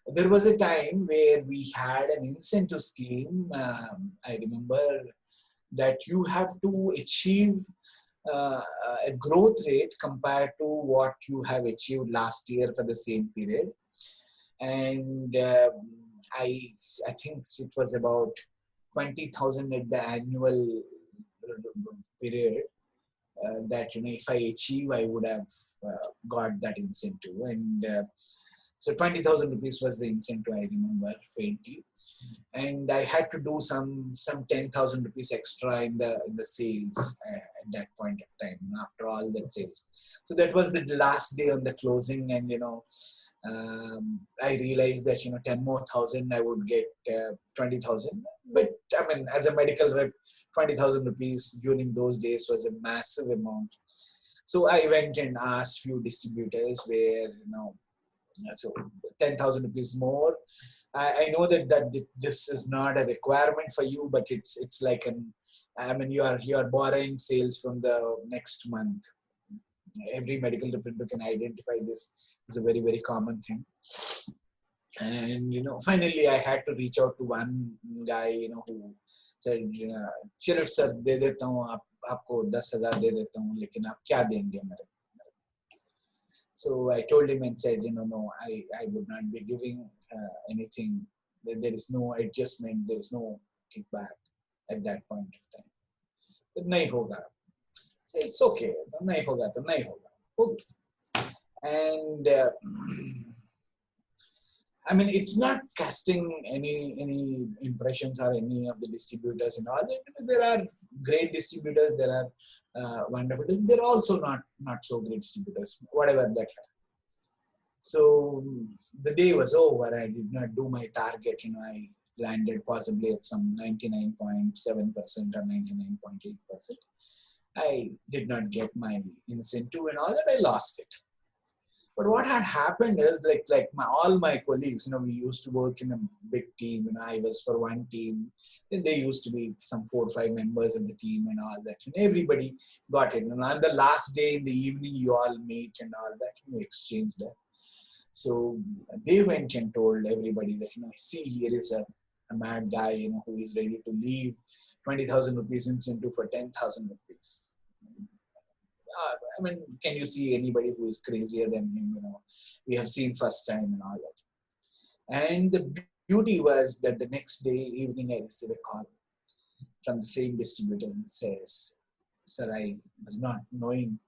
There was a time where we had an incentive scheme. I remember that you have to achieve uh, a growth rate compared to what you have achieved last year for the same period. And I, I think it was about 20,000 at the annual period. That if I achieve, I would have got that incentive. And so 20,000 rupees was the incentive, I remember faintly. And I had to do some 10,000 rupees extra in the sales at that point of time after all that sales. So that was the last day on the closing, and I realized that 10 more thousand I would get 20,000. But I mean, as a medical rep, 20,000 rupees during those days was a massive amount. So I went and asked few distributors where so 10,000 rupees more. I know that this is not a requirement for you, but it's like you are borrowing sales from the next month. Every medical representative can identify this. It's a very, very common thing. And finally I had to reach out to one guy who said, चलो sir दे देता हूँ, आपको 10,000 दे देता हूँ, लेकिन आप क्या देंगे मेरे? So I told him and said, no, I would not be giving anything. There is no adjustment, there is no kickback at that point of time. So nahi hoga. So it's okay. Nahi hoga to nahi hoga. Okay. And I mean, it's not casting any impressions or any of the distributors and all. There are great distributors. There are wonderful. There are also not so great distributors. Whatever that. So the day was over. I did not do my target. I landed possibly at some 99.7% or 99.8%. I did not get my incentive and all that. I lost it. But what had happened is all my colleagues, we used to work in a big team, and I was for one team. Then there used to be some 4 or 5 members of the team and all that. And everybody got it. And on the last day in the evening, you all meet and all that. You exchange that. So they went and told everybody that, see, here is a mad guy, who is ready to leave 20,000 rupees incentive for 10,000 rupees. I mean, can you see anybody who is crazier than him? We have seen first time and all that. And the beauty was that the next day evening, I received a call from the same distributor and says, "Sir, I was not knowing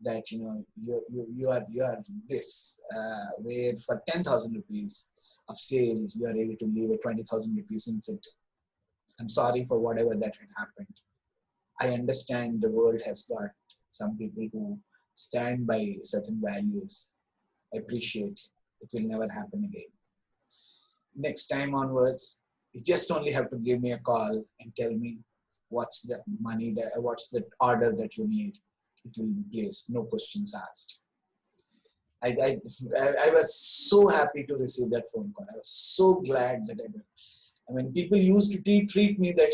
that you are this where for 10,000 rupees of sale you are ready to leave a 20,000 rupees incentive. I'm sorry for whatever that had happened. I understand the world has got some people who stand by certain values. I appreciate it. Will never happen again. Next time onwards, you just only have to give me a call and tell me what's the money, what's the order that you need. It will be placed, no questions asked." I was so happy to receive that phone call. I was so glad that I mean, people used to treat me that,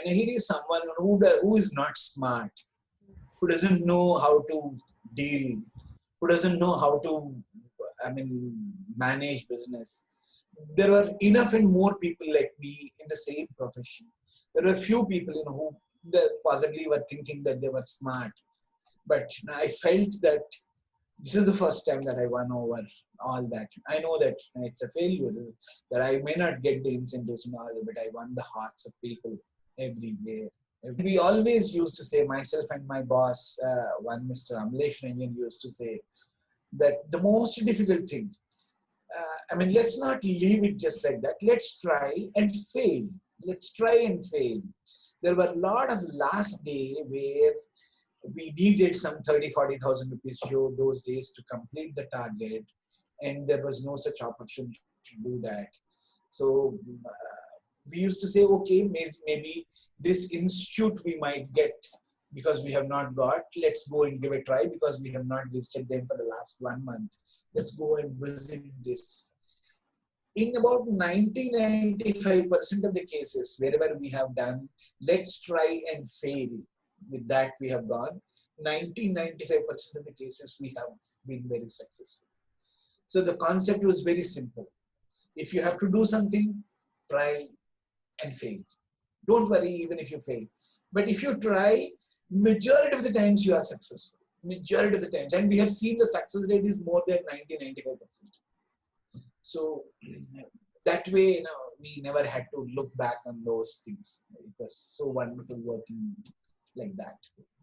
here is someone who is not smart, who doesn't know how to deal, who doesn't know how to, manage business. There were enough and more people like me in the same profession. There were few people, who possibly were thinking that they were smart. But I felt that this is the first time that I won over all that. I know that it's a failure, that I may not get the incentives and all, but I won the hearts of people everywhere. We always used to say, myself and my boss, one Mr. Amlesh Ranjan used to say, that the most difficult thing, let's not leave it just like that. Let's try and fail. Let's try and fail. There were a lot of last day where we needed some 30,000-40,000 rupees those days to complete the target, and there was no such opportunity to do that. So we used to say, okay, maybe this institute we might get because we have not got. Let's go and give a try because we have not visited them for the last 1 month. Let's go and visit this. In about 90-95% of the cases, wherever we have done, let's try and fail. With that, we have gone. 90-95% of the cases, we have been very successful. So the concept was very simple. If you have to do something, try and fail. Don't worry even if you fail. But if you try, majority of the times you are successful. Majority of the times. And we have seen the success rate is more than 90-95%. So that way, we never had to look back on those things. It was so wonderful working like that.